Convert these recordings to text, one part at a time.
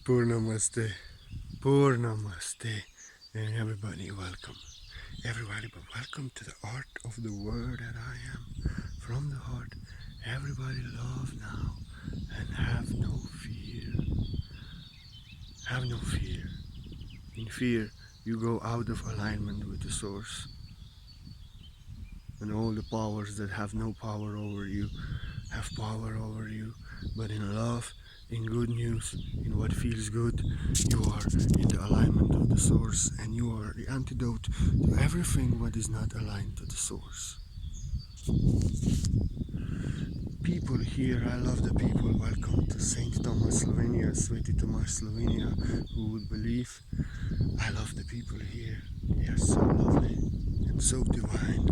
Purnamaste, Purnamaste, and everybody welcome. Everybody, but welcome to the art of the word that I am. From the heart, everybody love now and have no fear. Have no fear. In fear, you go out of alignment with the source. And all the powers that have no power over you have power over you. But in love, in good news, in what feels good, you are in the alignment of the source, and you are the antidote to everything what is not aligned to the source. People here, I love the people. Welcome to St. Thomas, Slovenia, Sveti Tomas, Slovenia. Who would believe? I love the people here. They are so lovely and so divine.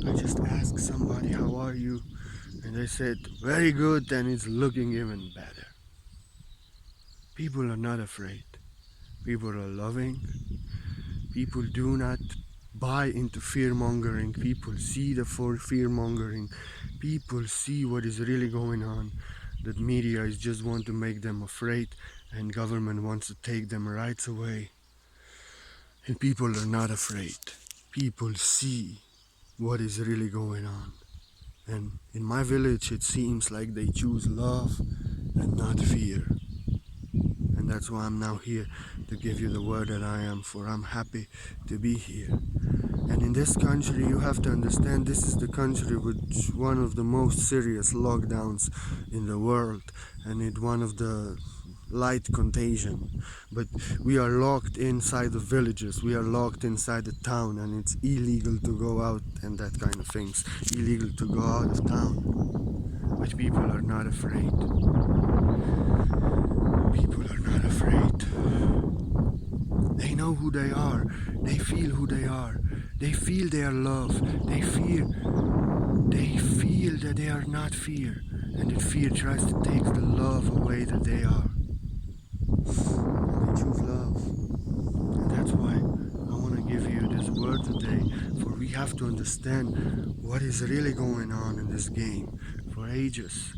I just asked somebody, how are you? And they said, very good, and it's looking even better. People are not afraid. People are loving. People do not buy into fear-mongering. People see the fear-mongering. People see what is really going on. That media is just want to make them afraid, and government wants to take them rights away. And people are not afraid. People see what is really going on. And in my village, it seems like they choose love and not fear. And that's why I'm now here to give you the word that I am, for I'm happy to be here. And in this country, you have to understand, this is the country with one of the most serious lockdowns in the world, and it's one of the light contagion. But we are locked inside the villages, we are locked inside the town, and it's illegal to go out and that kind of things. Illegal to go out of town. But people are not afraid. People are not afraid. They know who they are. They feel who they are. They feel they are loved. They feel that they are not fear. And that fear tries to take the love away that they are. And they choose love. And that's why I want to give you this word today. For we have to understand what is really going on in this game for ages.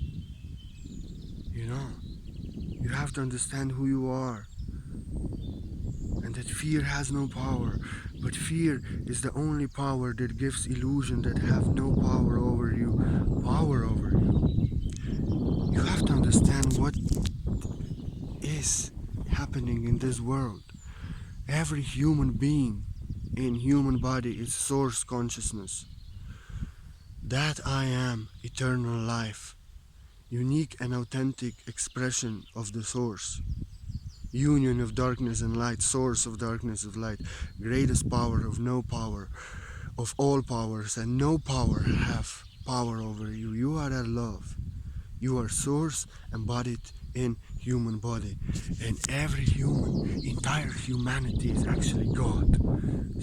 You know, you have to understand who you are. And that fear has no power. But fear is the only power that gives illusion that have no power over you, power over you. You have to understand what is happening in this world. Every human being in human body is source consciousness. That I am eternal life, unique and authentic expression of the source. Union of darkness and light, source of darkness of light, greatest power of no power, of all powers, and no power have power over you. You are that love. You are source embodied in human body. And every human, entire humanity is actually God.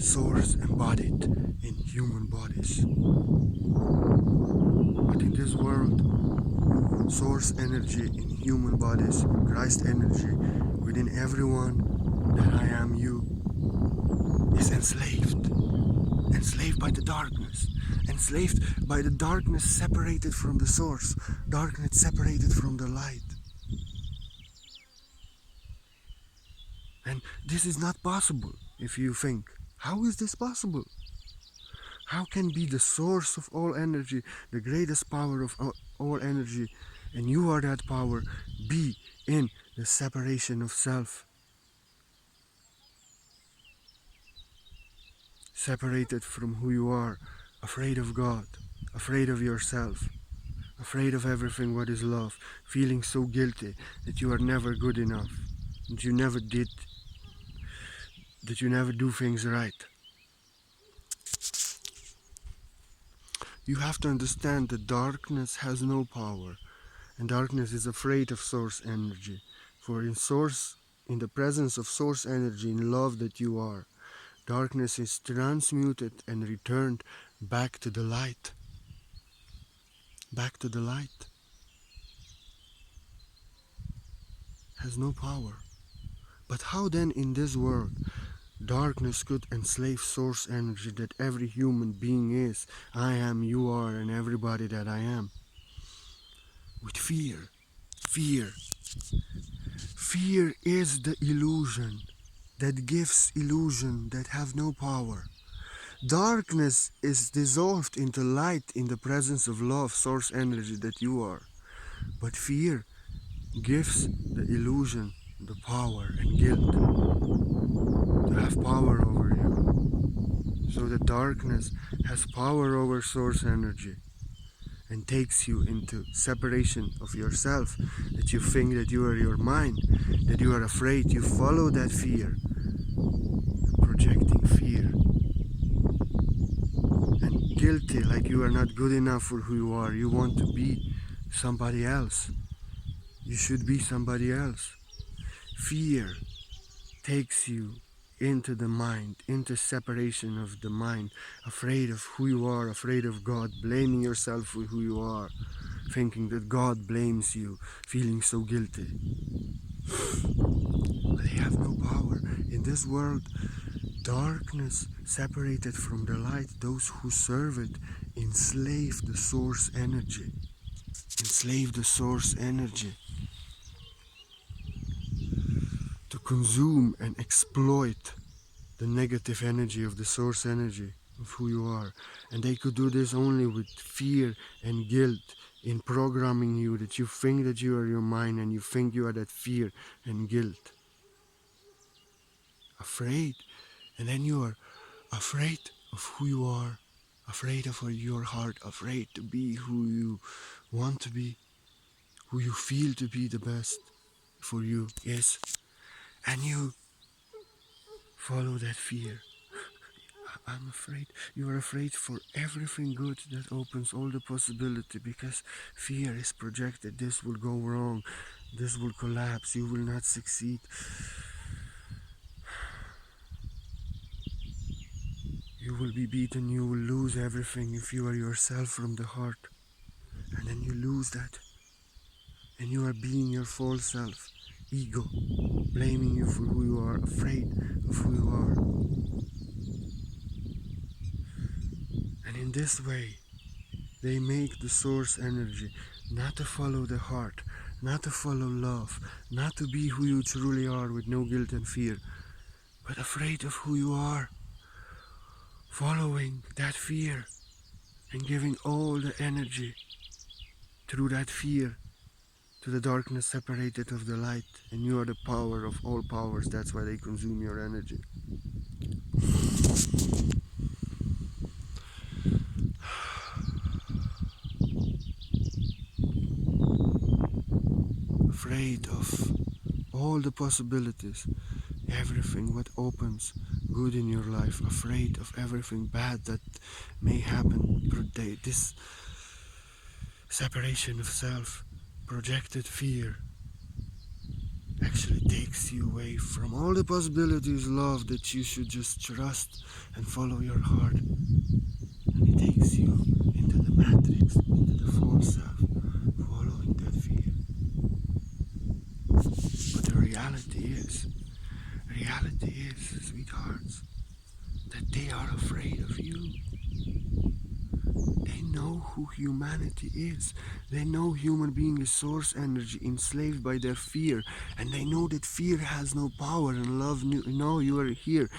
Source embodied in human bodies. But in this world, source energy in human bodies, Christ energy within everyone that I am you, is enslaved. Enslaved by the darkness. Enslaved by the darkness separated from the source. Darkness separated from the light. And this is not possible if you think, how is this possible? How can be the source of all energy, the greatest power of all energy, and you are that power, be in the separation of self? Separated from who you are, afraid of God, afraid of yourself, afraid of everything what is love, feeling so guilty that you are never good enough, that you never do things right. You have to understand that darkness has no power, and darkness is afraid of source energy. For in the presence of source energy, in love that you are, darkness is transmuted and returned back to the light. Back to the light. Has no power. But how then in this world darkness could enslave source energy that every human being is, I am, you are, and everybody that I am? With fear. Fear. Fear is the illusion that gives illusion that have no power. Darkness is dissolved into light in the presence of love, source energy that you are. But fear gives the illusion the power and guilt to have power over you. So the darkness has power over source energy and takes you into separation of yourself, that you think that you are your mind, that you are afraid, you follow that fear, projecting fear, and guilty, like you are not good enough for who you are, you want to be somebody else, you should be somebody else. Fear takes you into the mind, into separation of the mind, afraid of who you are, afraid of God, blaming yourself for who you are, thinking that God blames you, feeling so guilty. But they have no power. In this world, darkness separated from the light, those who serve it enslave the source energy. Enslave the source energy to consume and exploit the negative energy of the source energy of who you are. And they could do this only with fear and guilt in programming you, that you think that you are your mind and you think you are that fear and guilt. Afraid. And then you are afraid of who you are, afraid of your heart, afraid to be who you want to be, who you feel to be the best for you is. And you follow that fear. I'm afraid. You are afraid for everything good that opens all the possibility, because fear is projected. This will go wrong. This will collapse. You will not succeed. You will be beaten. You will lose everything if you are yourself from the heart. And then you lose that. And you are being your false self. Ego. Blaming you for who you are. Afraid of who you are. And in this way, they make the source energy not to follow the heart, not to follow love, not to be who you truly are with no guilt and fear, but afraid of who you are, following that fear and giving all the energy through that fear to the darkness separated of the light. And you are the power of all powers. That's why they consume your energy. Afraid of all the possibilities, everything what opens good in your life, afraid of everything bad that may happen. This separation of self, projected fear, actually takes you away from all the possibilities, love, that you should just trust and follow your heart. And it takes you into the matrix, into the false self, following that fear. But the reality is, sweethearts, that they are afraid of you. They know who humanity is. They know human being is source energy, enslaved by their fear. And they know that fear has no power, and love know you are here.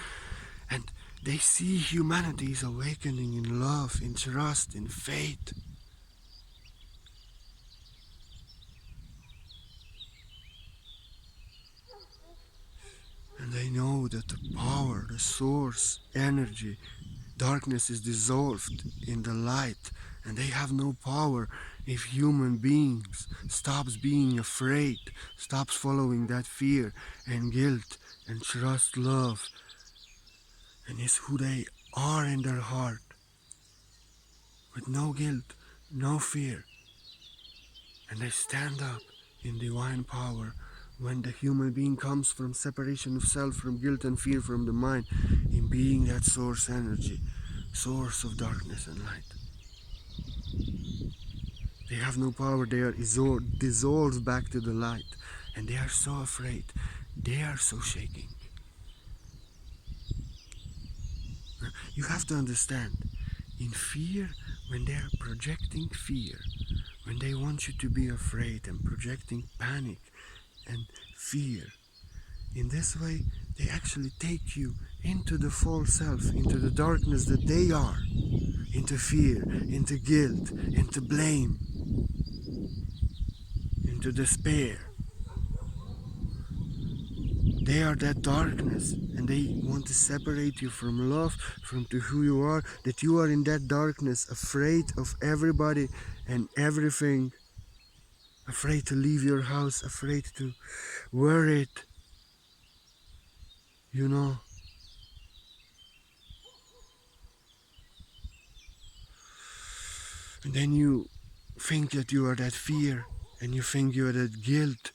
And they see humanity is awakening in love, in trust, in faith. And they know that the power, the source energy, darkness is dissolved in the light, and they have no power if human beings stops being afraid, stops following that fear and guilt, and trust love, and is who they are in their heart, with no guilt, no fear. And they stand up in divine power when the human being comes from separation of self, from guilt and fear, from the mind, in being that source energy, source of darkness and light. They have no power. They are dissolved back to the light, and they are so afraid. They are so shaking. You have to understand, in fear, when they are projecting fear, when they want you to be afraid and projecting panic, and fear. In this way, they actually take you into the false self, into the darkness that they are, into fear, into guilt, into blame, into despair. They are that darkness, and they want to separate you from love, from to who you are, that you are in that darkness, afraid of everybody and everything, afraid to leave your house, afraid to wear it, you know. And then you think that you are that fear, and you think you are that guilt,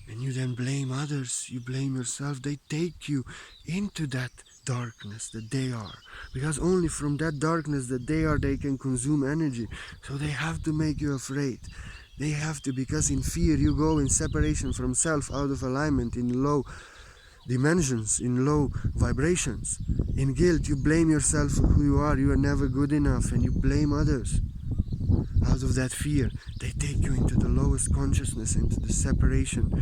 and you then blame others, you blame yourself. They take you into that darkness that they are, because only from that darkness that they are they can consume energy. So they have to make you afraid. They have to, because in fear you go in separation from self, out of alignment, in low dimensions, in low vibrations. In guilt you blame yourself for who you are never good enough, and you blame others. Out of that fear, they take you into the lowest consciousness, into the separation.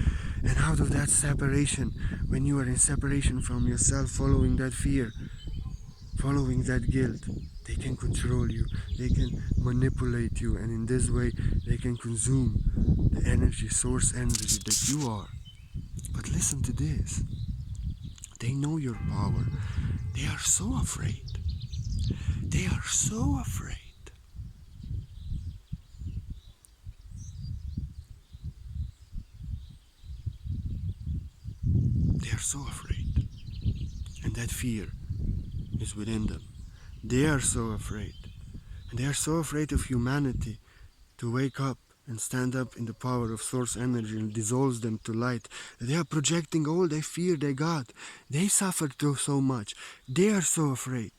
And out of that separation, when you are in separation from yourself, following that fear, following that guilt, they can control you, they can manipulate you, and in this way, they can consume the energy, source energy that you are. But listen to this. They know your power. They are so afraid. They are so afraid. They are so afraid. And that fear is within them. They are so afraid. And they are so afraid of humanity to wake up and stand up in the power of source energy and dissolves them to light. They are projecting all their fear they got. They suffered so much. They are so afraid.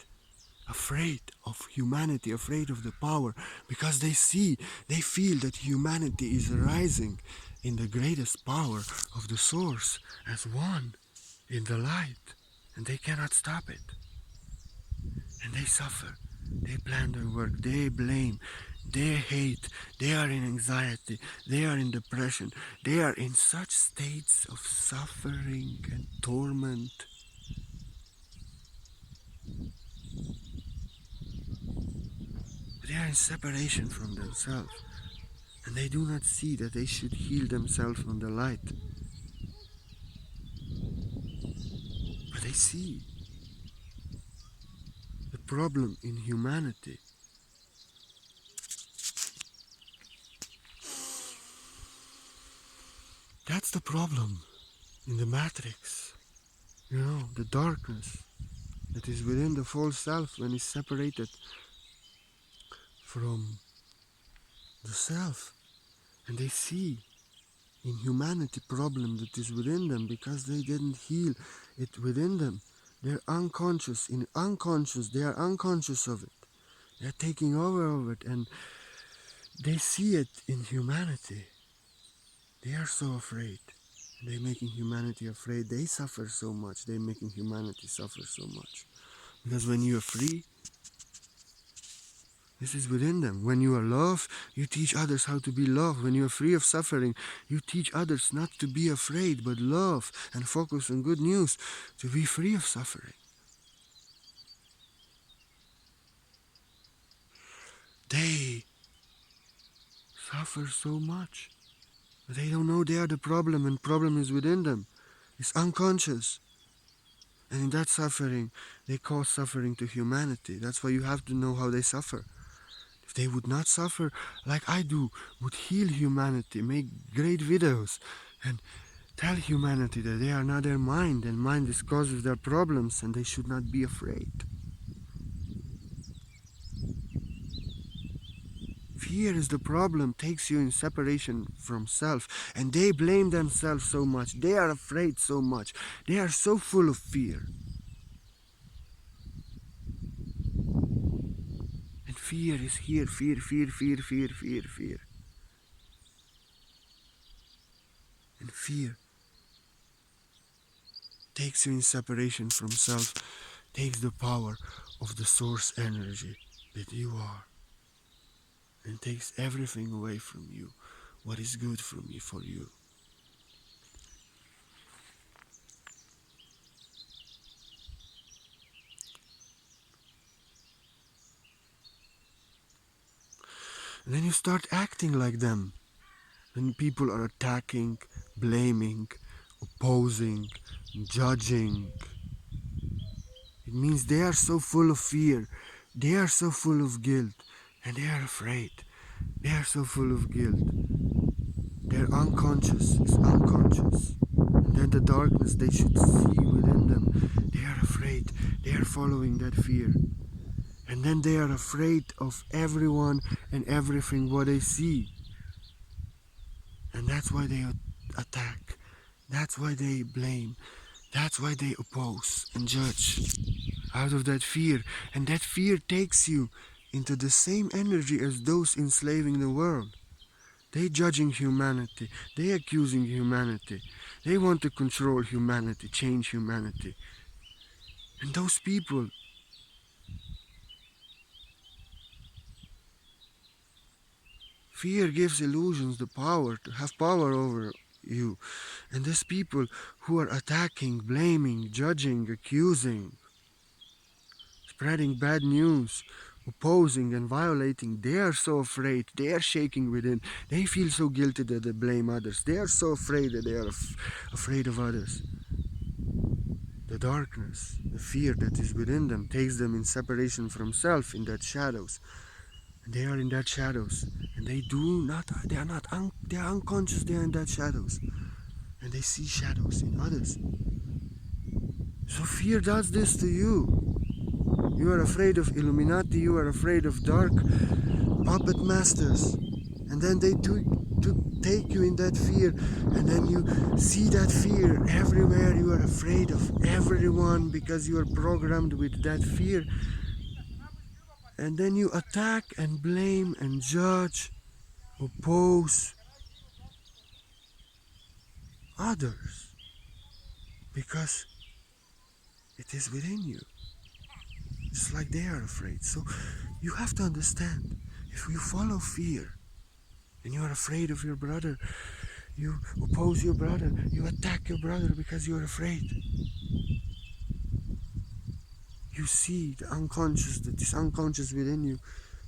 Afraid of humanity, afraid of the power, because they see, they feel that humanity is rising in the greatest power of the source as one in the light, and they cannot stop it. And they suffer. They plan their work. They blame. They hate. They are in anxiety. They are in depression. They are in such states of suffering and torment. They are in separation from themselves. And they do not see that they should heal themselves on the light. But they see the problem in humanity. That's the problem in the matrix. You know, the darkness that is within the false self when it's separated from the self. And they see in humanity problem that is within them because they didn't heal it within them. They're unconscious. In unconscious, they are unconscious of it. They're taking over of it, and they see it in humanity. They are so afraid. They're making humanity afraid. They suffer so much. They're making humanity suffer so much. Because when you are free, this is within them. When you are love, you teach others how to be love. When you are free of suffering, you teach others not to be afraid, but love and focus on good news, to be free of suffering. They suffer so much. They don't know they are the problem, and problem is within them. It's unconscious. And in that suffering, they cause suffering to humanity. That's why you have to know how they suffer. If they would not suffer like I do, would heal humanity, make great videos, and tell humanity that they are not their mind, and mind is cause of their problems, and they should not be afraid. Fear is the problem, takes you in separation from self, and they blame themselves so much. They are afraid so much. They are so full of fear. And fear is here, fear, fear, fear, fear, fear, fear. And fear takes you in separation from self, takes the power of the source energy that you are, and takes everything away from you, what is good from you for you. And then you start acting like them. When people are attacking, blaming, opposing, judging, it means they are so full of fear, they are so full of guilt, and they are afraid. They are so full of guilt. Their unconscious is unconscious. And then the darkness they should see within them, they are afraid. They are following that fear. And then they are afraid of everyone and everything what they see. And that's why they attack. That's why they blame. That's why they oppose and judge. Out of that fear. And that fear takes you into the same energy as those enslaving the world. They judging humanity. They accusing humanity. They want to control humanity, change humanity. And those people, fear gives illusions the power to have power over you. And these people who are attacking, blaming, judging, accusing, spreading bad news, opposing and violating, they are so afraid, they are shaking within, they feel so guilty that they blame others, they are so afraid that they are afraid of others. The darkness, the fear that is within them takes them in separation from self, in that shadows. And they are in that shadows, and they are unconscious, they are in that shadows. And they see shadows in others. So fear does this to you. You are afraid of Illuminati, you are afraid of dark puppet masters. And then they take you in that fear, and then you see that fear everywhere. You are afraid of everyone because you are programmed with that fear. And then you attack and blame and judge, oppose others because it is within you. Just like they are afraid. So you have to understand, if you follow fear and you are afraid of your brother, you oppose your brother, you attack your brother because you are afraid. You see the unconscious, that is unconscious within you,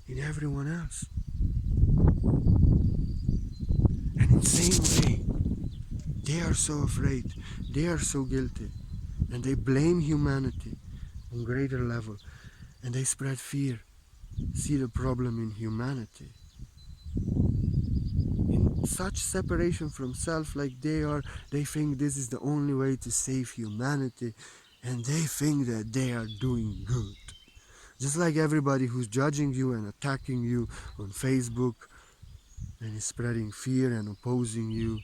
in everyone else. And in the same way, they are so afraid, they are so guilty, and they blame humanity on greater level, and they spread fear. See the problem in humanity. In such separation from self like they are, they think this is the only way to save humanity, and they think that they are doing good. Just like everybody who's judging you and attacking you on Facebook and is spreading fear and opposing you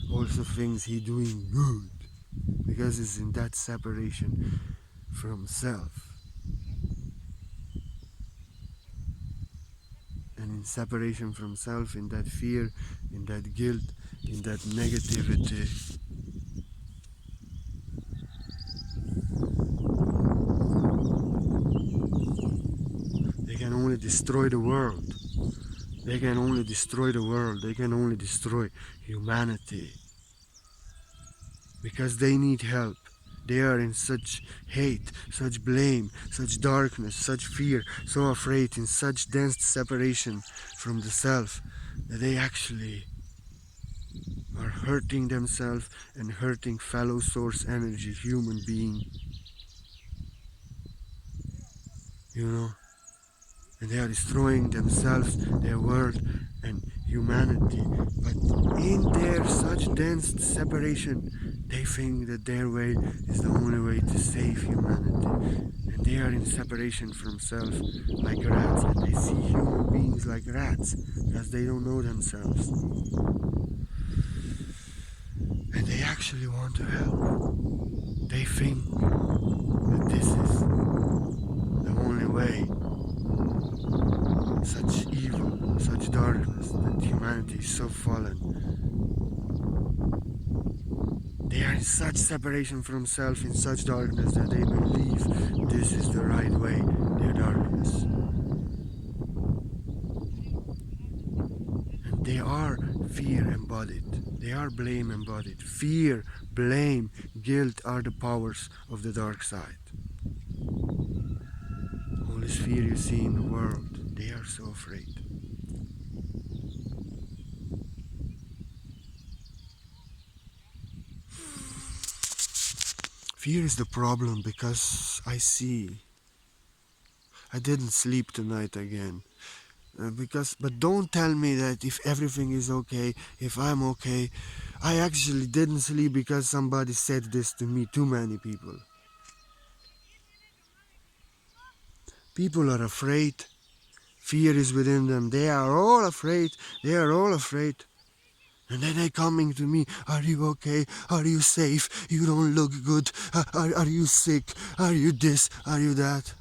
also thinks he doing good because he's in that separation from self. And in separation from self, in that fear, in that guilt, in that negativity, they can only destroy the world. They can only destroy the world. They can only destroy humanity. Because they need help. They are in such hate, such blame, such darkness, such fear, so afraid, in such dense separation from the self, that they actually are hurting themselves and hurting fellow source energy, human being. You know? And they are destroying themselves, their world, and humanity. But in their such dense separation, they think that their way is the only way to save humanity. And they are in separation from self like rats, and they see human beings like rats because they don't know themselves. And they actually want to help. They think that this is the only way. Such evil, such darkness, that humanity is so fallen. They are in such separation from self, in such darkness, that they believe this is the right way, their darkness. And they are fear embodied. They are blame embodied. Fear, blame, guilt are the powers of the dark side. All this fear you see in the world, they are so afraid. Fear is the problem because I see. I didn't sleep tonight again. But don't tell me that if everything is okay, if I'm okay. I actually didn't sleep because somebody said this to me. Too many people. People are afraid. Fear is within them. They are all afraid. They are all afraid. And then they coming to me. Are you okay? Are you safe? You don't look good. Are you sick? Are you this? Are you that?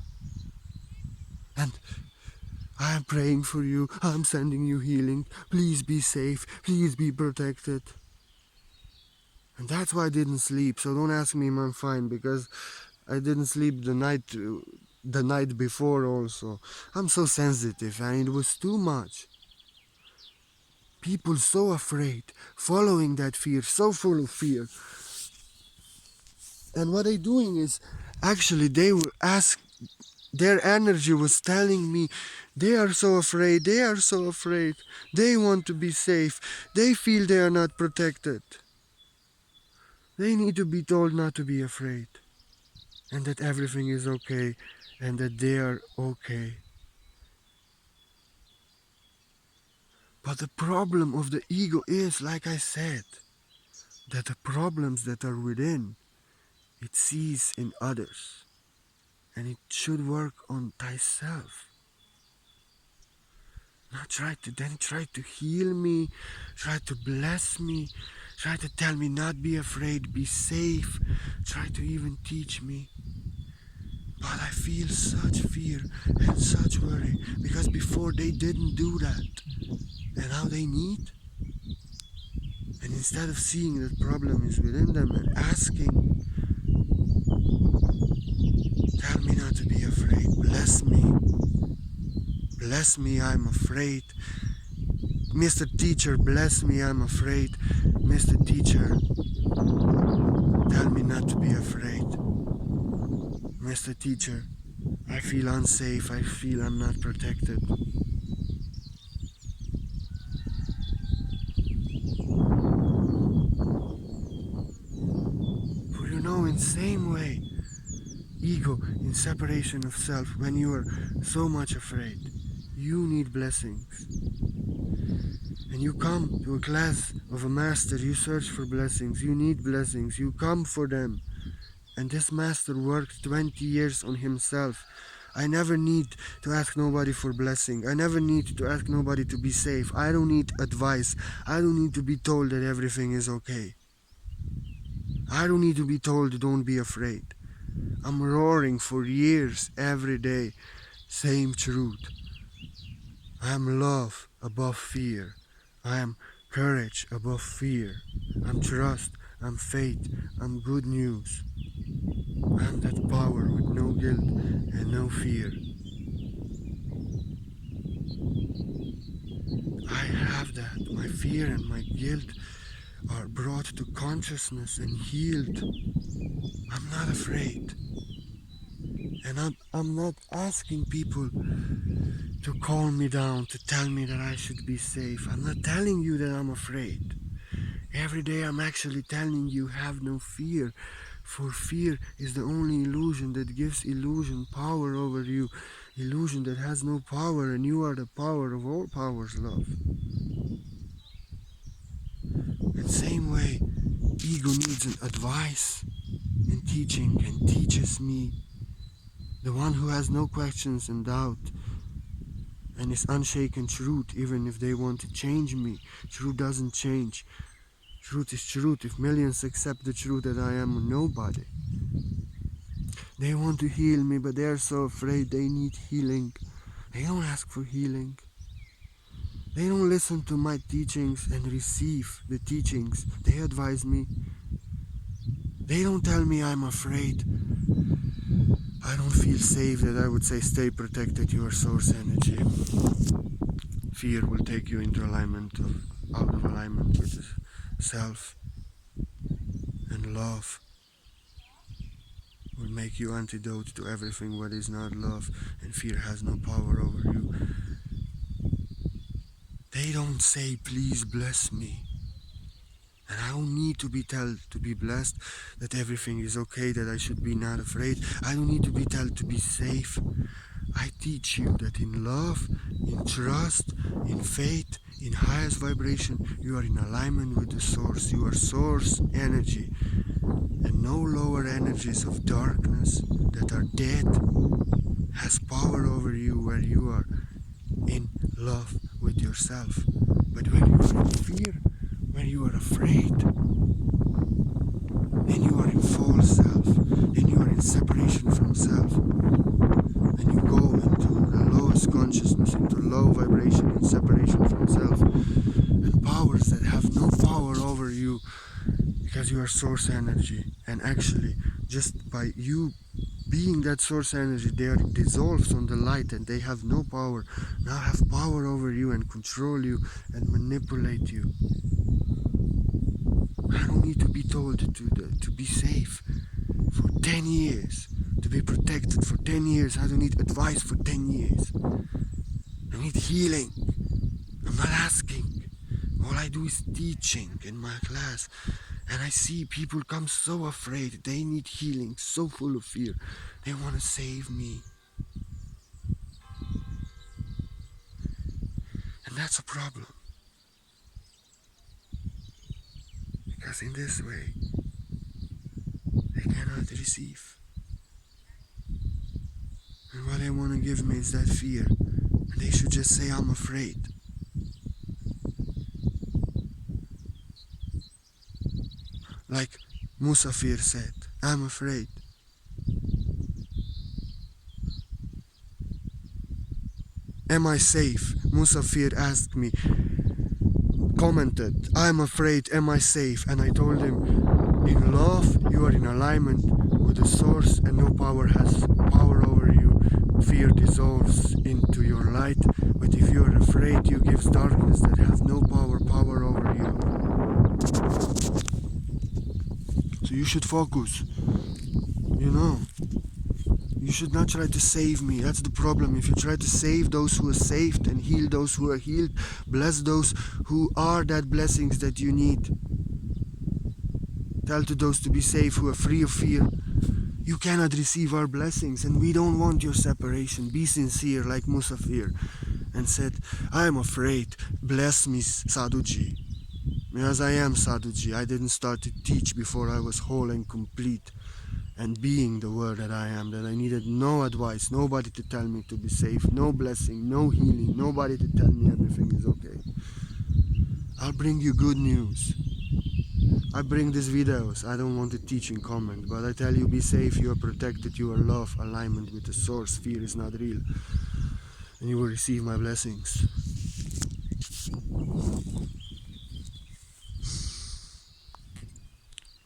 And I am praying for you. I'm sending you healing. Please be safe. Please be protected. And that's why I didn't sleep. So don't ask me if I'm fine because I didn't sleep the night before also. I'm so sensitive and it was too much. People so afraid, following that fear, so full of fear. And what they doing is actually they were ask their energy was telling me they are so afraid, they are so afraid. They want to be safe. They feel they are not protected. They need to be told not to be afraid and that everything is okay and that they are okay. But the problem of the ego is, like I said, that the problems that are within, it sees in others. And it should work on thyself. Not try to heal me, try to bless me, try to tell me not be afraid, be safe, try to even teach me. But I feel such fear and such worry because before they didn't do that. And now they need. And instead of seeing that problem is within them and asking, tell me not to be afraid, bless me, I'm afraid. Mr. Teacher, bless me, I'm afraid. Mr. Teacher, tell me not to be afraid. Mr. Teacher, I feel unsafe, I feel I'm not protected. For you know, in same way, ego, in separation of self, when you are so much afraid, you need blessings. And you come to a class of a master, you search for blessings, you need blessings, you come for them. And this master worked 20 years on himself. I never need to ask nobody for blessing. I never need to ask nobody to be safe. I don't need advice. I don't need to be told that everything is okay. I don't need to be told don't be afraid. I'm roaring for years, every day. Same truth. I am love above fear. I am courage above fear. I'm trust. I'm faith. I'm good news. I'm that power with no guilt and no fear. I have that. My fear and my guilt are brought to consciousness and healed. I'm not afraid. And I'm not asking people to calm me down, to tell me that I should be safe. I'm not telling you that I'm afraid. Every day I'm actually telling you have no fear. For fear is the only illusion that gives illusion power over you. Illusion that has no power, and you are the power of all powers, love. And same way, ego needs an advice and teaching and teaches me. The one who has no questions and doubt and is unshaken truth, even if they want to change me. Truth doesn't change. Truth is truth. If millions accept the truth that I am nobody. They want to heal me, but they are so afraid they need healing. They don't ask for healing. They don't listen to my teachings and receive the teachings. They advise me. They don't tell me I'm afraid. I don't feel safe that I would say stay protected, your source energy. Fear will take you into out of alignment with self. And love will make you antidote to everything what is not love, and fear has no power over you. They don't say please bless me. And I don't need to be told to be blessed, that everything is okay, that I should be not afraid. I don't need to be told to be safe. I teach you that in love, in trust, in faith, in highest vibration, you are in alignment with the source. You are source energy. And no lower energies of darkness that are dead has power over you where you are in love with yourself. But when you are in fear, when you are afraid, then you are in false self, then you are in separation from self, and you go into the lowest consciousness, into low vibration, in separation from self, and powers that have no power over you because you are source energy. And actually, just by you being that source energy, they are dissolved on the light and they have no power, now have power over you and control you and manipulate you. I don't need to be told to be safe for 10 years, to be protected for 10 years. I don't need advice for 10 years. I need healing. I'm not asking. All I do is teaching in my class. And I see people come so afraid. They need healing, so full of fear. They want to save me. And that's a problem. Because in this way, they cannot receive. And what they want to give me is that fear. And they should just say, I'm afraid. Like Musafir said, I'm afraid. Am I safe? Musafir asked me, commented, I'm afraid, am I safe? And I told him, in love, you are in alignment with the source and no power has power over you. Fear dissolves into your light, but if you are afraid, you give darkness that has no power over you. So you should focus, you know. You should not try to save me. That's the problem. If you try to save those who are saved and heal those who are healed, bless those who are that blessings that you need. Tell to those to be safe who are free of fear. You cannot receive our blessings and we don't want your separation. Be sincere like Musafir and said, I am afraid. Bless me, Sadhuji. Because I am Sadhuji. I didn't start to teach before I was whole and complete. And being the word that I am, that I needed no advice, nobody to tell me to be safe, no blessing, no healing, nobody to tell me everything is okay. I'll bring you good news. I bring these videos, I don't want to teach in comment, but I tell you be safe, you are protected, you are love, alignment with the source, fear is not real. And you will receive my blessings.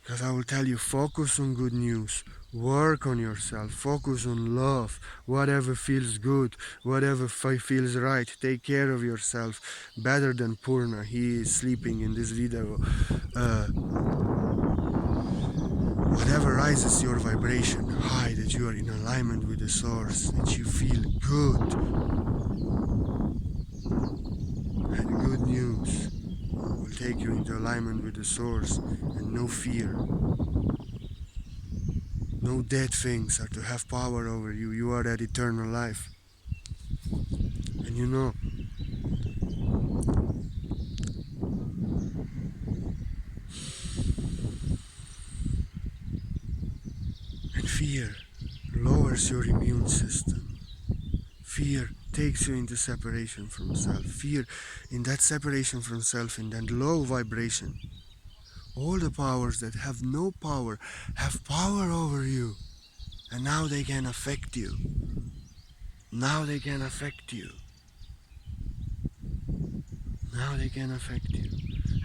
Because I will tell you, focus on good news, work on yourself, focus on love, whatever feels good, whatever feels right, take care of yourself, better than Purna, he is sleeping in this video. Whatever rises your vibration high, that you are in alignment with the source, that you feel good. And good news will take you into alignment with the source, and no fear. No dead things are to have power over you. You are that eternal life. And you know, and fear lowers your immune system. Fear takes you into separation from self. Fear, in that separation from self, in that low vibration, all the powers that have no power have power over you. And now they can affect you. Now they can affect you. Now they can affect you.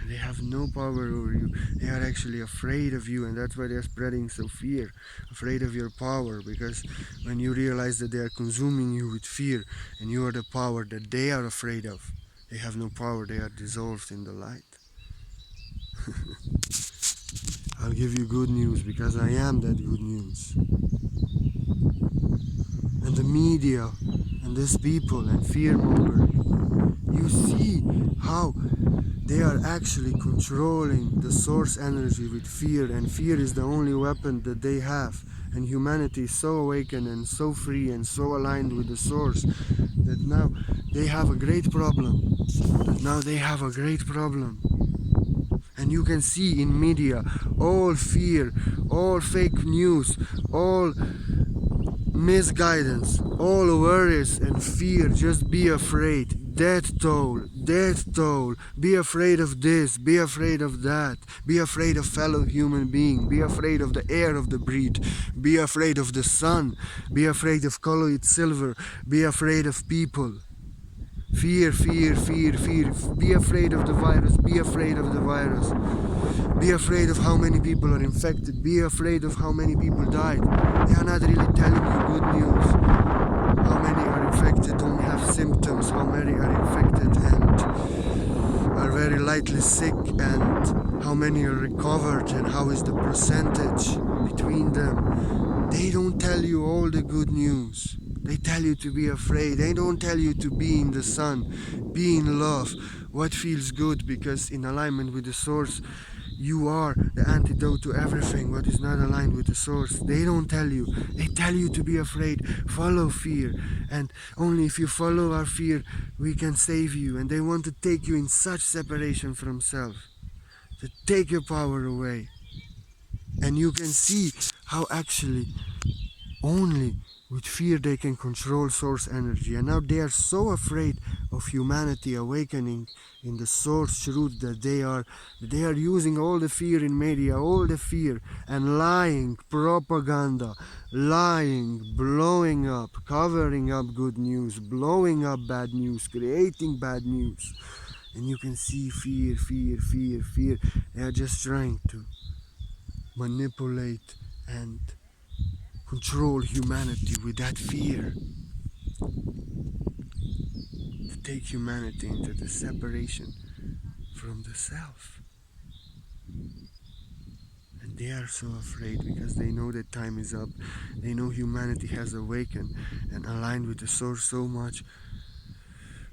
And they have no power over you. They are actually afraid of you, and that's why they're spreading so fear. Afraid of your power, because when you realize that they are consuming you with fear, and you are the power that they are afraid of, they have no power, they are dissolved in the light. I'll give you good news, because I am that good news. And the media, and these people, and fear mongering, You see how they are actually controlling the source energy with fear, and fear is the only weapon that they have. And humanity is so awakened and so free and so aligned with the source that now they have a great problem. Now they have a great problem. And you can see in media all fear, all fake news, all misguidance, all worries and fear. Just be afraid. Death toll, death toll. Be afraid of this, be afraid of that. Be afraid of fellow human being. Be afraid of the air of the breed. Be afraid of the sun. Be afraid of colored silver. Be afraid of people. Fear, fear, fear, fear. Be afraid of the virus. Be afraid of the virus. Be afraid of how many people are infected. Be afraid of how many people died. They are not really telling you good news. How many are infected, don't have symptoms. How many are infected and are very lightly sick. And how many are recovered. And how is the percentage between them. They don't tell you all the good news. They tell you to be afraid. They don't tell you to be in the sun, be in love, what feels good, because in alignment with the source, you are the antidote to everything what is not aligned with the source. They don't tell you. They tell you to be afraid. Follow fear. And only if you follow our fear, we can save you. And they want to take you in such separation from self, to take your power away. And you can see how actually only with fear they can control source energy. And now they are so afraid of humanity awakening in the source truth that they are using all the fear in media, all the fear, and lying, propaganda, lying, blowing up, covering up good news, blowing up bad news, creating bad news. And you can see fear, fear, fear, fear. They are just trying to manipulate and control humanity with that fear, to take humanity into the separation from the self. And they are so afraid because they know that time is up. They know humanity has awakened and aligned with the source so much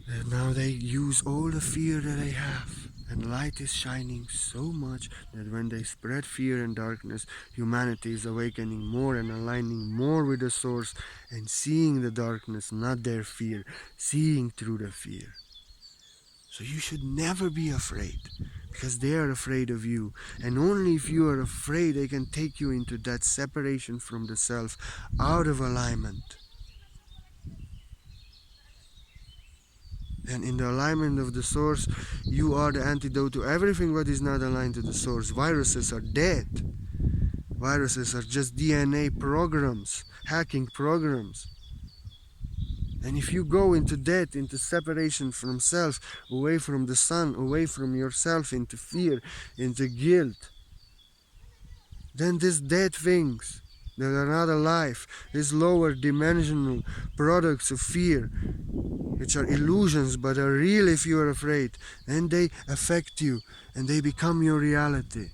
that now they use all the fear that they have. And light is shining so much that when they spread fear and darkness, humanity is awakening more and aligning more with the source and seeing the darkness, not their fear, seeing through the fear. So you should never be afraid, because they are afraid of you. And only if you are afraid, they can take you into that separation from the self, out of alignment. And in the alignment of the source, you are the antidote to everything what is not aligned to the source. Viruses are dead. Viruses are just DNA programs, hacking programs. And if you go into that, into separation from self, away from the sun, away from yourself, into fear, into guilt, then these dead things that are not alive, these lower dimensional products of fear, which are illusions but are real if you are afraid, and they affect you and they become your reality.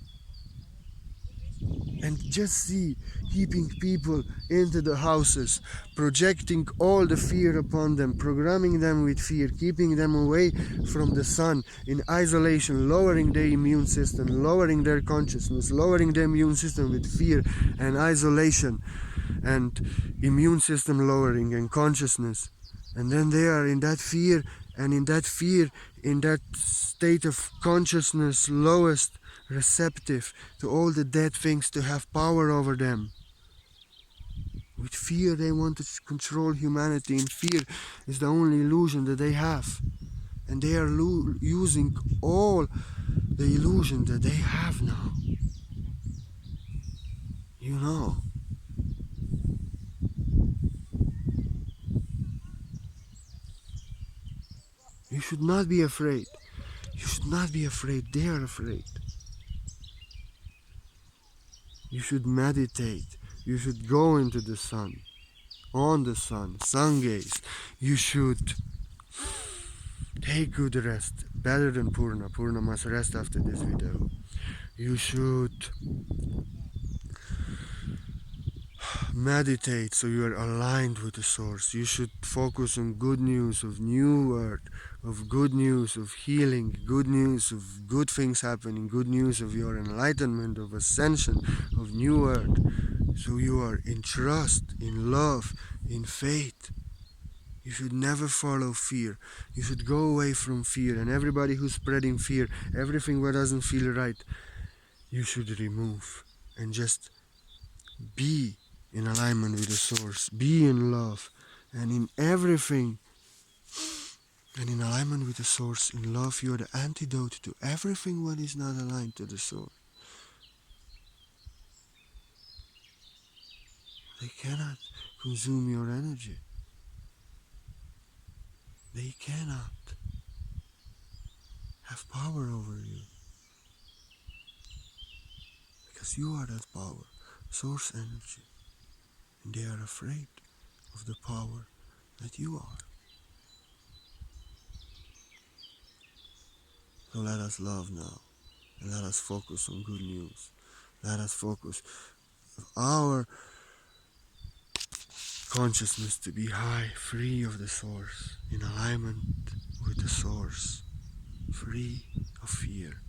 And just see, keeping people into the houses, projecting all the fear upon them, programming them with fear, keeping them away from the sun, in isolation, lowering their immune system, lowering their consciousness, lowering their immune system with fear and isolation, and immune system lowering and consciousness. And then they are in that fear, and in that fear, in that state of consciousness, lowest, receptive to all the dead things to have power over them. With fear they want to control humanity, and fear is the only illusion that they have. And they are using all the illusion that they have now. You know. You should not be afraid. You should not be afraid. They are afraid. You should meditate. You should go into the sun. On the sun. Sun gaze. You should take good rest. Better than Purna. Purna must rest after this video. You should meditate so you are aligned with the source. You should focus on good news of new earth, of good news of healing, good news of good things happening, good news of your enlightenment, of ascension, of new earth. So you are in trust, in love, in faith. You should never follow fear. You should go away from fear, and everybody who's spreading fear, everything that doesn't feel right, you should remove and just be in alignment with the source, be in love, and in everything, and in alignment with the source, in love, you are the antidote to everything what is not aligned to the source. They cannot consume your energy. They cannot have power over you, because you are that power, source energy, and they are afraid of the power that you are. So let us love now, and let us focus on good news. Let us focus our consciousness to be high, free of the source, in alignment with the source, free of fear.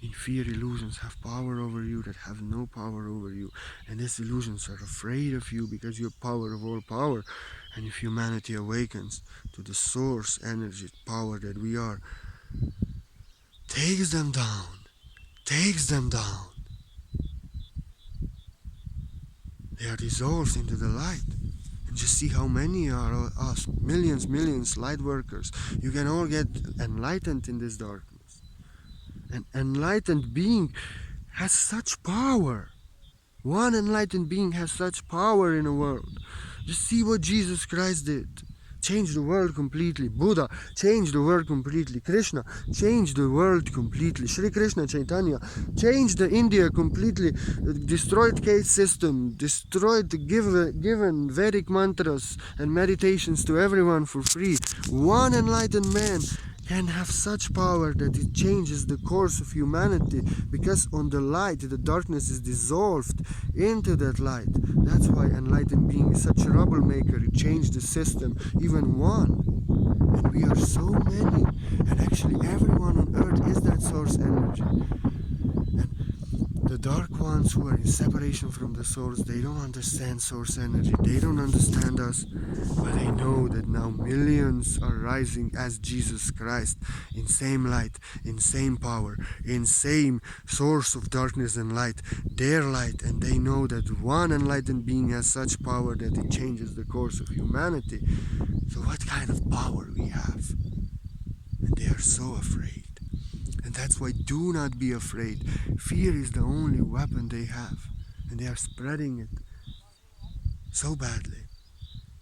In fear, illusions have power over you that have no power over you, and these illusions are afraid of you because you're power of all power. And if humanity awakens to the source energy, power that we are, takes them down, they are dissolved into the light. And just see how many are us, millions, light workers. You can all get enlightened in this darkness. An enlightened being has such power. One enlightened being has such power in the world. Just see what Jesus Christ did. Changed the world completely. Buddha changed the world completely. Krishna changed the world completely. Shri Krishna Chaitanya changed the India completely. Destroyed caste system. Destroyed the given Vedic mantras and meditations to everyone for free. One enlightened man can have such power that it changes the course of humanity, because on the light the darkness is dissolved into that light. That's why enlightened being is such a troublemaker. It changed the system, even one. And we are so many, and actually everyone on earth is that source energy. And the dark ones who are in separation from the source, they don't understand source energy, they don't understand us, but they know that now millions are rising as Jesus Christ, in same light, in same power, in same source of darkness and light, their light, and they know that one enlightened being has such power that it changes the course of humanity. So what kind of power we have? And they are so afraid. And that's why do not be afraid. Fear is the only weapon they have, and they are spreading it so badly.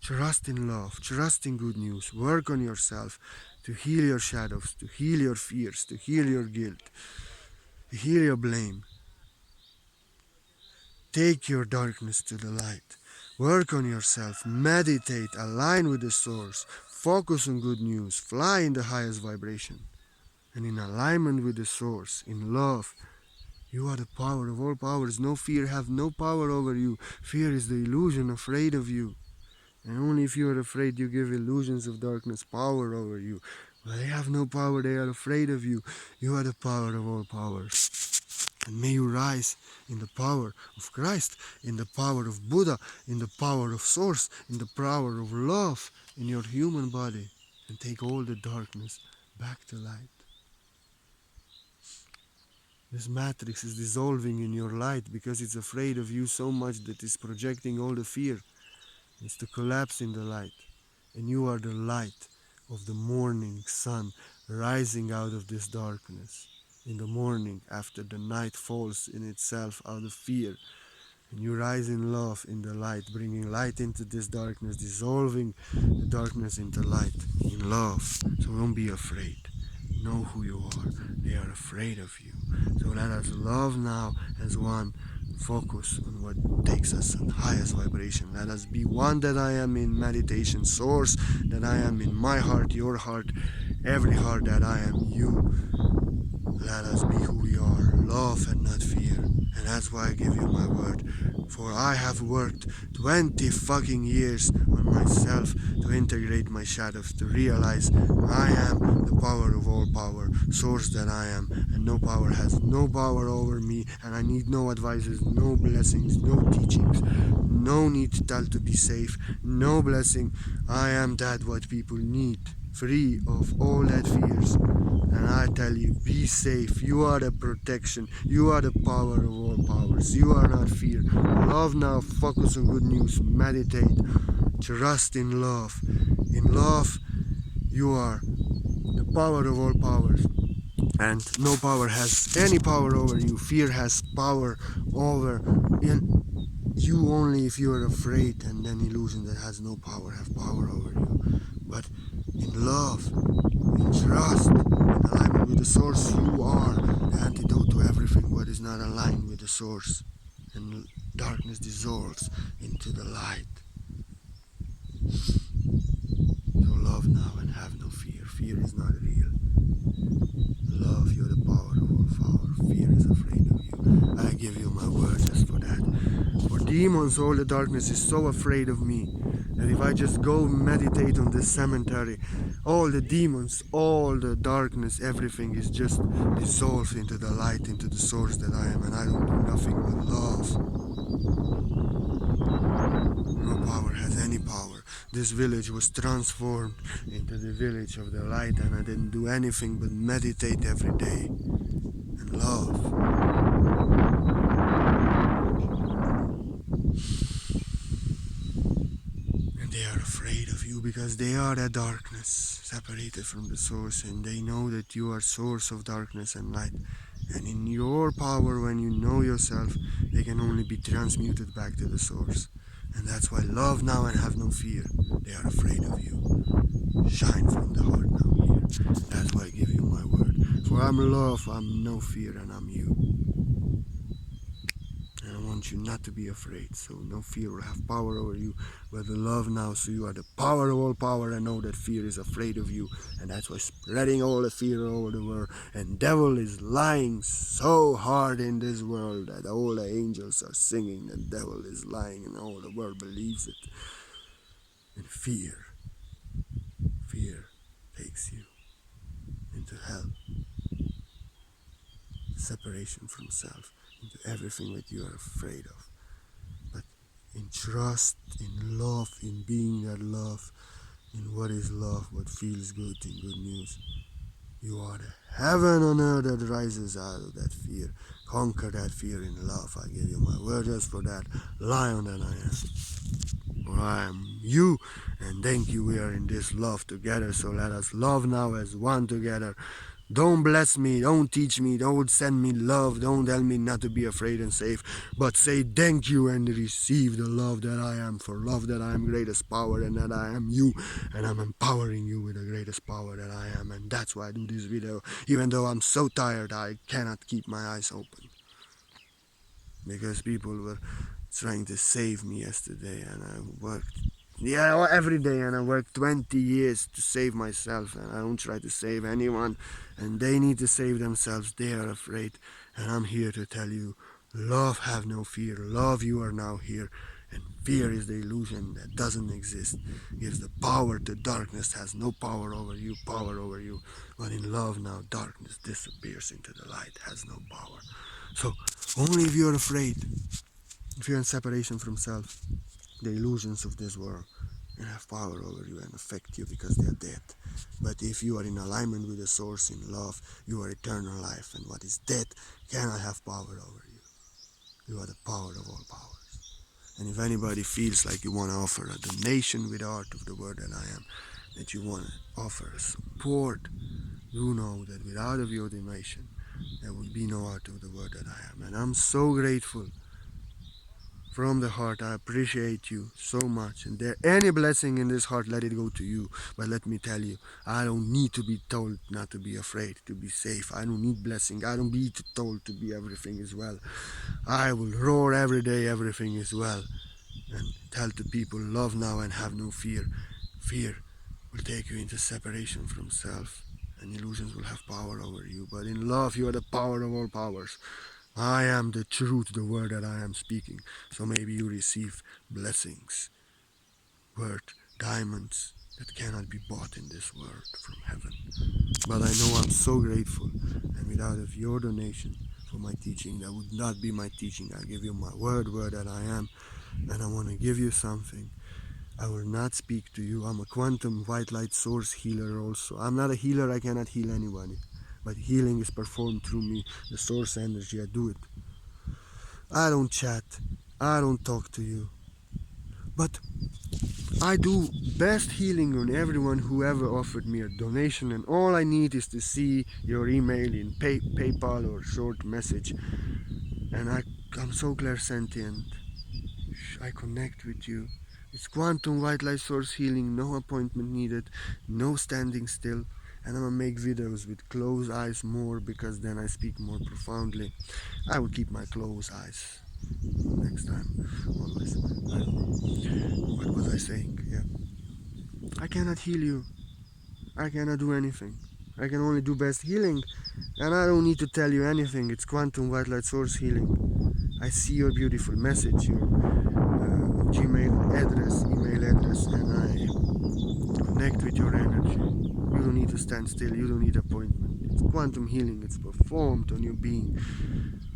Trust in love, trust in good news, work on yourself to heal your shadows, to heal your fears, to heal your guilt, to heal your blame. Take your darkness to the light. Work on yourself, meditate, align with the source, focus on good news, fly in the highest vibration. And in alignment with the source, in love, you are the power of all powers. No fear have no power over you. Fear is the illusion afraid of you. And only if you are afraid, you give illusions of darkness power over you. But they have no power, they are afraid of you. You are the power of all powers. And may you rise in the power of Christ, in the power of Buddha, in the power of Source, in the power of love in your human body, and take all the darkness back to light. This matrix is dissolving in your light because it's afraid of you so much that it's projecting all the fear. It's to collapse in the light. And you are the light of the morning sun rising out of this darkness. In the morning, after the night falls in itself out of fear, and you rise in love in the light, bringing light into this darkness, dissolving the darkness into light in love. So don't be afraid. Know who you are. They are afraid of you. So let us love now as one. Focus on what takes us on highest vibration. Let us be one that I am in meditation, source that I am in my heart, your heart, every heart that I am you. Let us be who we are. love and not fear. And that's why I give you my word. For I have worked 20 fucking years on myself to integrate my shadows, to realize I am the power of all power, source that I am, and no power has no power over me, and I need no advices, no blessings, no teachings, no need to tell to be safe, no blessing. I am that what people need, free of all that fears. And I tell you, be safe. You are the protection. You are the power of all powers. You are not fear. Love now. Focus on good news. Meditate. Trust in love. In love, you are the power of all powers. And no power has any power over you. Fear has power over you only if you are afraid, and then illusion that has no power have power over you. But in love, in trust, in alignment with the source, you are the antidote to everything what is not aligned with the source. And darkness dissolves into the light. So love now and have no fear. Fear is not real. Love, you're the power of all power. Fear is afraid of you. I give you my word just for that. For demons, all the darkness is so afraid of me that if I just go meditate on this cemetery, all the demons, all the darkness, everything is just dissolved into the light, into the source that I am, and I don't do nothing but love. No power has any power. This village was transformed into the village of the light, and I didn't do anything but meditate every day and love. And they are afraid of you because they are the darkness, separated from the source, and they know that you are source of darkness and light. And in your power, when you know yourself, they can only be transmuted back to the source. And that's why love now and have no fear. They are afraid of you. Shine from the heart now here. That's why I give you my word. For I'm love, I'm no fear, and I'm you. And I want you not to be afraid, so no fear will have power over you, but the love now, so you are the power of all power, and know that fear is afraid of you, and that's why spreading all the fear over the world, and devil is lying so hard in this world that all the angels are singing, and devil is lying, and all the world believes it. And fear takes you into hell, separation from self, into everything that you are afraid of. But in trust, in love, in being that love, in what is love, what feels good, in good news, you are the heaven on earth that rises out of that fear. Conquer that fear in love. I give you my word just for that lion that I am. For I am you, and thank you, we are in this love together, so let us love now as one together. Don't bless me, don't teach me, don't send me love, don't tell me not to be afraid and safe, but say thank you and receive the love that I am, for love that I am greatest power, and that I am you, and I'm empowering you with the greatest power that I am, and that's why I do this video, even though I'm so tired I cannot keep my eyes open. Because people were trying to save me yesterday, and I worked every day, and I worked 20 years to save myself, and I don't try to save anyone, and they need to save themselves. They are afraid, and I'm here to tell you, love, have no fear. Love, you are now here, and fear is the illusion that doesn't exist. Gives the power to darkness, has no power over you, but in love now darkness disappears into the light, has no power. So only if you're afraid, if you're in separation from self, the illusions of this world can have power over you and affect you because they are dead. But if you are in alignment with the source in love, you are eternal life, and what is dead cannot have power over you. You are the power of all powers. And if anybody feels like you want to offer a donation with the art of the word that I am, that you want to offer a support, you know that without of your donation, there would be no art of the word that I am. And I'm so grateful from the heart. I appreciate you so much, and there any blessing in this heart, let it go to you. But let me tell you, I don't need to be told not to be afraid, to be safe. I don't need blessing. I don't need told to be everything is well. I will roar every day, everything is well, and tell to people, love now and have no fear. Fear will take you into separation from self, and illusions will have power over you. But in love, you are the power of all powers. I am the truth, the word that I am speaking. So maybe you receive blessings, worth diamonds that cannot be bought in this world from heaven. But I know I'm so grateful, and without of your donation for my teaching, that would not be my teaching. I give you my word that I am, and I want to give you something. I will not speak to you. I'm a quantum white light source healer also. I'm not a healer, I cannot heal anybody. But healing is performed through me, the source energy, I do it. I don't chat, I don't talk to you. But I do best healing on everyone who ever offered me a donation, and all I need is to see your email in PayPal or short message. And I'm so clairsentient. I connect with you. It's quantum white light source healing, no appointment needed, no standing still. And I'm gonna make videos with closed eyes more because then I speak more profoundly. I will keep my closed eyes next time, always. What was I saying? Yeah. I cannot heal you. I cannot do anything. I can only do best healing. And I don't need to tell you anything. It's quantum white light source healing. I see your beautiful message, your Gmail address, email address, and I connect with your energy. You don't need to stand still. You don't need appointment. It's quantum healing. It's performed on your being.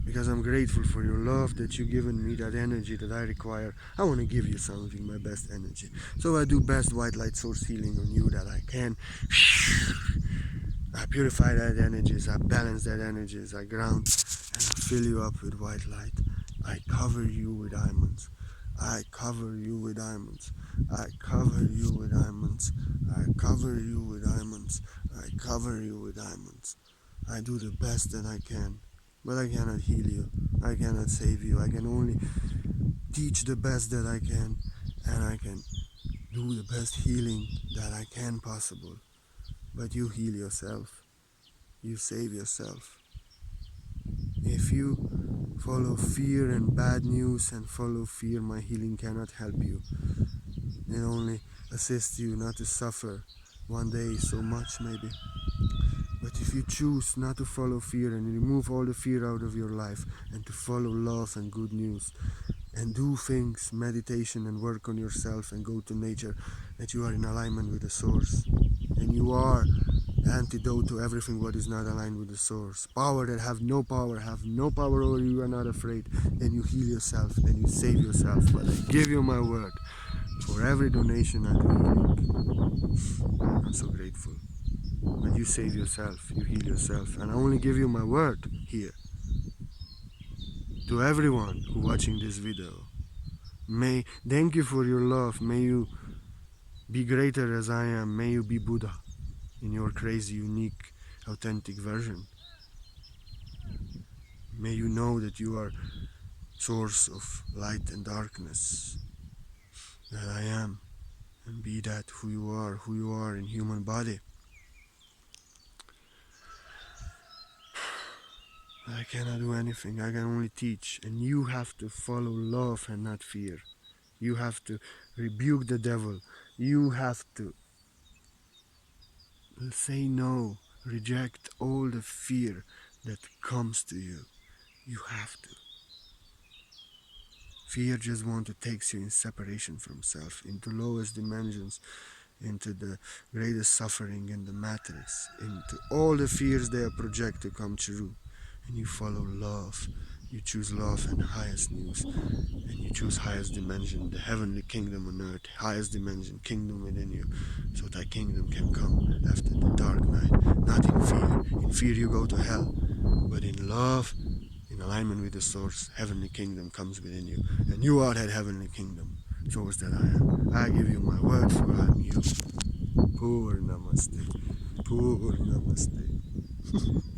Because I'm grateful for your love that you've given me, that energy that I require. I want to give you something, my best energy. So I do best white light source healing on you that I can. I purify that energies, I balance that energies, I ground, and I fill you up with white light. I cover you with diamonds. I cover you with diamonds. I cover you with diamonds. I cover you with diamonds. I cover you with diamonds. I do the best that I can, but I cannot heal you. I cannot save you. I can only teach the best that I can, and I can do the best healing that I can possible. But you heal yourself. You save yourself. If you follow fear and bad news and follow fear, my healing cannot help you. It only assists you not to suffer one day so much maybe. But if you choose not to follow fear and remove all the fear out of your life and to follow love and good news and do things, meditation and work on yourself and go to nature, that you are in alignment with the source. And you are antidote to everything what is not aligned with the source. Power that have no power over you, you are not afraid. Then you heal yourself and you save yourself. But I give you my word. For every donation I do healing. I'm so grateful. But you save yourself, you heal yourself. And I only give you my word here. To everyone who watching this video. Thank you for your love. May you be greater as I am. May you be Buddha in your crazy, unique, authentic version. May you know that you are source of light and darkness. That I am. And be that who you are in human body. I cannot do anything. I can only teach. And you have to follow love and not fear. You have to rebuke the devil. You have to say no. Reject all the fear that comes to you. You have to. Fear just wants to take you in separation from self, into lowest dimensions, into the greatest suffering in the matrix, into all the fears they project to come true. And you follow love. You choose love and highest news. And you choose highest dimension, the heavenly kingdom on earth, highest dimension, kingdom within you. So that kingdom can come after the dark night. Not in fear. In fear you go to hell. But in love, in alignment with the source, heavenly kingdom comes within you. And you are that heavenly kingdom. Source that I am. I give you my word for I am you. Poor namaste. Poor namaste.